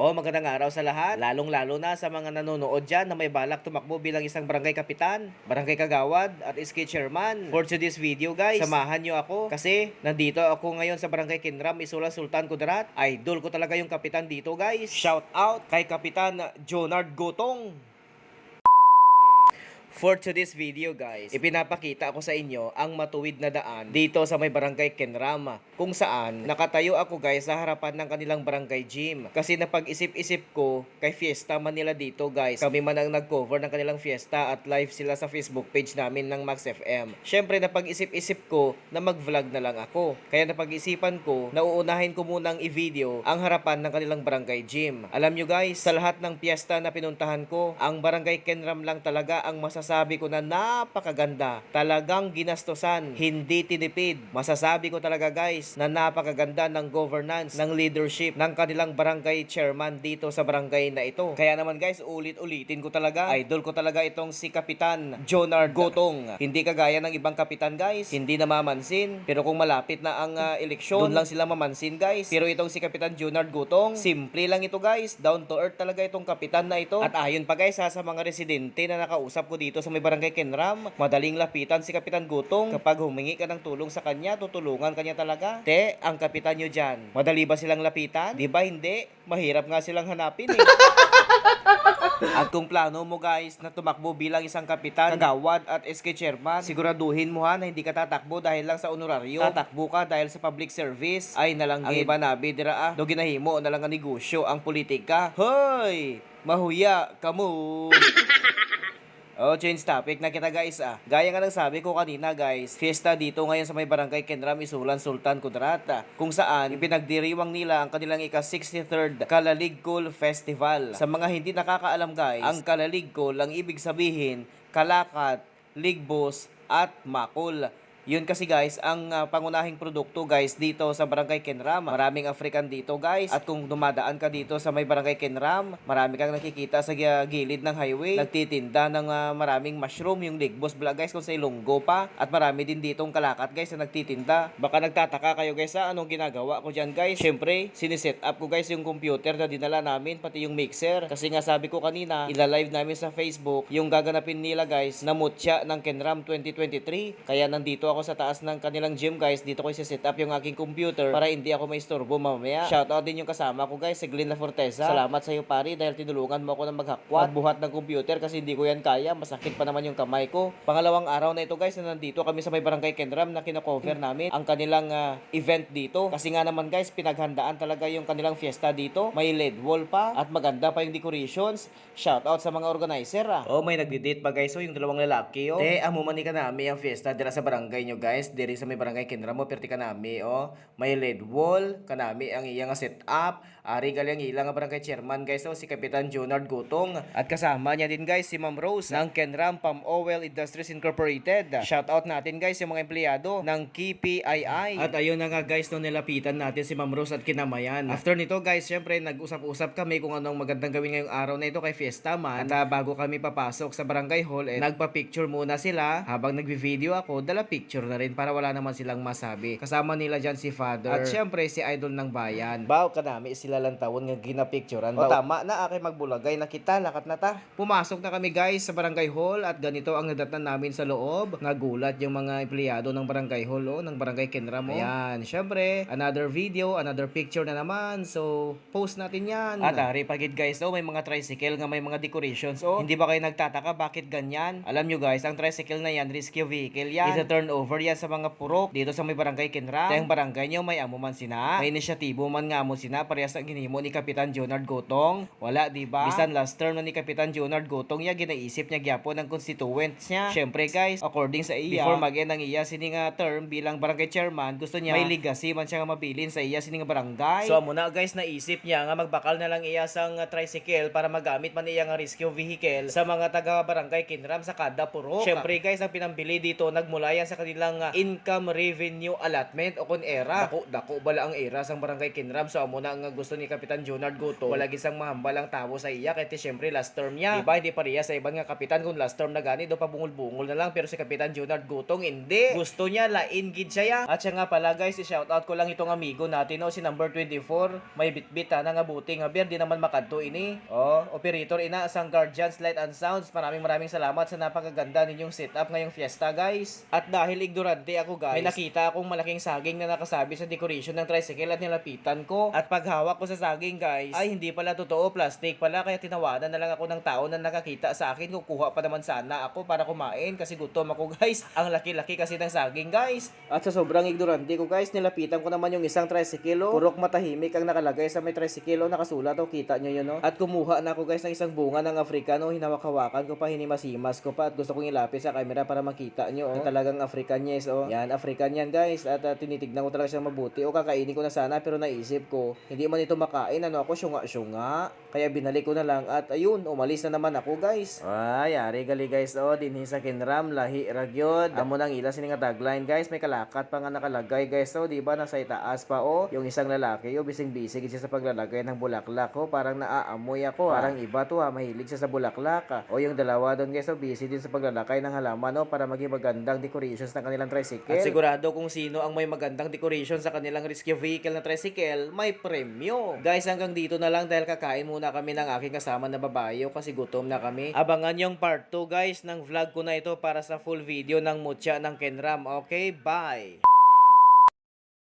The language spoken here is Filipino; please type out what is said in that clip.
Magandang araw sa lahat. Lalong-lalo na sa mga nanonood dyan na may balak tumakbo bilang isang barangay kapitan, barangay kagawad, at SK chairman. For today's video guys, samahan nyo ako kasi nandito ako ngayon sa barangay Kinram, Isula, Sultan Kudarat. Idol ko talaga yung kapitan dito guys. Shout out kay Kapitan Jonard Gotong. For today's video guys, ipinapakita ko sa inyo ang matuwid na daan dito sa may barangay Kenrama, kung saan nakatayo ako guys sa harapan ng kanilang barangay gym. Kasi napag-isip-isip ko kay fiesta man nila dito guys. Kami man ang nag-cover ng kanilang fiesta at live sila sa Facebook page namin ng Max FM. Syempre napag-isip-isip ko na mag-vlog na lang ako. Kaya napag-isipan ko na uunahin ko munang i-video ang harapan ng kanilang barangay gym. Alam nyo guys, sa lahat ng fiesta na pinuntahan ko, ang barangay Kenram lang talaga ang masasabi ko na napakaganda. Talagang ginastosan, hindi tinipid. Masasabi ko talaga guys na napakaganda ng governance, ng leadership ng kanilang barangay chairman dito sa barangay na ito. Kaya naman guys, ulit-ulitin ko talaga, idol ko talaga itong si Kapitan Jonard Gotong. Hindi kagaya ng ibang kapitan guys, hindi namamansin. Pero kung malapit na ang eleksyon, doon lang sila mamansin guys. Pero itong si Kapitan Jonard Gotong, simple lang ito guys. Down to earth talaga itong kapitan na ito. At ayon pa guys sa mga residente na nakausap ko dito sa may barangay Kenram, madaling lapitan si Kapitan Gotong. Kapag humingi ka ng tulong sa kanya, tutulungan kanya talaga. Ang kapitan nyo dyan, madali ba silang lapitan? Di ba hindi? Mahirap nga silang hanapin eh. At kung plano mo guys na tumakbo bilang isang kapitan, kagawad at SK chairman, siguraduhin mo na hindi ka tatakbo dahil lang sa honoraryo. Tatakbo ka dahil sa public service. Ay nalanggit. Ang iba nabi dira do ginahimo na lang ang negosyo ang politika. Hoy! Mahuya kamo. Change topic na kita guys Gaya nga ng sabi ko kanina guys, fiesta dito ngayon sa may barangay Kenram, Isulan, Sultan Kudarat, kung saan ipinagdiriwang nila ang kanilang ika-63rd Kalaligkol Festival. Sa mga hindi nakakaalam guys, ang Kalaligkol ang ibig sabihin kalakat, ligbos at makol. Yun kasi guys, ang pangunahing produkto guys dito sa barangay Kenram. Maraming African dito guys. At kung dumadaan ka dito sa may barangay Kenram, marami kang nakikita sa gilid ng highway. Nagtitinda ng maraming mushroom, yung ligbos bla guys kung sa Ilonggo pa. At marami din ditong kalakat guys na nagtitinda. Baka nagtataka kayo guys anong ginagawa ko dyan guys. Syempre, siniset up ko guys yung computer na dinala namin, pati yung mixer. Kasi nga sabi ko kanina, ilalive namin sa Facebook yung gaganapin nila guys na mutya ng Kenram 2023. Kaya nandito ako sa taas ng kanilang gym guys. Dito ko i-set up yung aking computer para hindi ako maistorbo mamaya. Shoutout din yung kasama ko guys, si Glenn La Forteza. Salamat sa iyo pare dahil tinulungan mo ako ng maghakwat, magbuhat ng computer kasi hindi ko yan kaya. Masakit pa naman yung kamay ko. Pangalawang araw na ito guys na nandito kami sa may barangay Kenram na kina-cover namin ang kanilang event dito. Kasi nga naman guys, pinaghandaan talaga yung kanilang fiesta dito. May LED wall pa at maganda pa yung decorations. Shoutout sa mga organizer may nagdi-date pa guys yung dalawang lalaki amo man ka nami ang fiesta dira sa barangay nyo guys, diri sa may barangay Kenram mo perti kanami may LED wall kanami ang iyang setup. Ari gali ang ilang barangay chairman guys si Kapitan Jonard Gotong. At kasama niya din guys si Ma'am Rose ng Kenram Palm Oil Industries Incorporated. Shout out natin guys yung mga empleyado ng KPII. At ayun na nga guys nung nilapitan natin si Ma'am Rose at kinamayan. After nito guys, syempre nag-usap-usap kami kung anong magandang gawin ngayong araw na ito kay Fiesta Man. At bago kami papasok sa barangay hall nagpa-picture muna sila. Habang nagvi-video ako, dala picture na rin para wala naman silang masabi. Kasama nila dyan si Father at syempre si Idol ng Bayan. Baw kanami sila lang tawon nga ginapicturean. Tama na akay magbulagay na kita lakat na ta. Pumasok na kami guys sa barangay hall at ganito ang nadatnan namin sa loob. Nagulat yung mga empleyado ng barangay hall ng barangay Kenram. Ayan, syempre another video, another picture na naman. So post natin yan. At ari pagid guys may mga tricycle nga may mga decorations Hindi ba kayo nagtataka bakit ganyan? Alam nyo guys, ang tricycle na yan rescue vehicle yan. Ita-turn over yan sa mga purok dito sa may barangay Kenram. Tayong barangay nyo may amo man sina. May inisyatibo man nga mo sina parehas ang ginimo ni Kapitan Jonard Gotong. Wala di ba? Bisan last term na ni Kapitan Jonard Gotong ginaisip niya gyapon ng constituents niya. Syempre guys, according sa iya, before mag-end ang iya sini nga term bilang barangay chairman, gusto niya may legacy man siya nga mabilin sa iya sini nga barangay. So amo na guys, naisip niya nga magbakal na lang iya sang tricycle para magamit man iya nga rescue vehicle sa mga taga barangay Kenram sa kada purok. Syempre guys, ang pinambili dito nagmula yan sa kanilang income revenue allotment o kun era. Dako bala ang era sang barangay Kinram. So amo na ang gusto ni Kapitan Junard Guto. Wala gisang mahambal ang tawo sa iya kay syempre last term niya. Diba hindi pareha sa ibang nga kapitan kung last term na gani do pabungol-bungol na lang, pero si Kapitan Junard Gutong hindi. Gusto niya lain gid siya. At siya nga pala guys, i-shoutout ko lang itong amigo natin si number 24. May bitbit na nga buti nga beer di naman makadto ini. Operator ina sang Guardians Light and Sounds. Maraming salamat sa napakaganda ninyong setup ngayong fiesta guys. At dahil ignorante ako guys, may nakita akong malaking saging na nakasabi sa decoration ng tricycle at nilapitan ko. At paghawak ko sa saging guys, ay hindi pala totoo, plastic pala, kaya tinawanan na lang ako ng tao na nakakita sa akin. Kukuha pa naman sana ako para kumain kasi gutom ako guys. Ang laki-laki kasi ng saging guys. At sa sobrang ignorante ko guys, nilapitan ko naman yung isang tricycle. Purok matahimik ang nakalagay sa may tricycle, nakasulat kita nyo yun. At kumuha na ako guys ng isang bunga ng Africano. Hinawak-hawakan ko pa, hinimasimas ko pa, at gusto kong ilapis sa camera para makita nyo na talagang African yes. Yan, African yan guys. At tinitignan ko talaga siya mabuti. Kakainin ko na sana, pero naisip ko hindi man ito makain, ako syunga-syunga. Kaya binalik ko na lang at ayun, umalis na naman ako guys. Ay, ari gali guys, dinhi sa Kinram, lahi ragyod. Amo nang ila sini nga tagline guys, may kalakat pa nga nakalagay guys. Di ba nasa itaas pa yung isang lalaki, bising-bisig siya sa paglalagay ng bulaklak. Parang naaamoy ako. Parang iba to mahilig siya sa bulaklak. Yung dalawa doon guys, busy din sa paglalakay ng halaman para maging magandang decorations ng kanilang tricycle. At sigurado kung sino ang may magandang decoration sa kanilang rescue vehicle na tricycle, may premyo. Guys, hanggang dito na lang dahil kakain muna kami ng aking kasama na babayo kasi gutom na kami. Abangan yung part 2 guys ng vlog ko na ito para sa full video ng mutya ng Kinram. Okay, bye!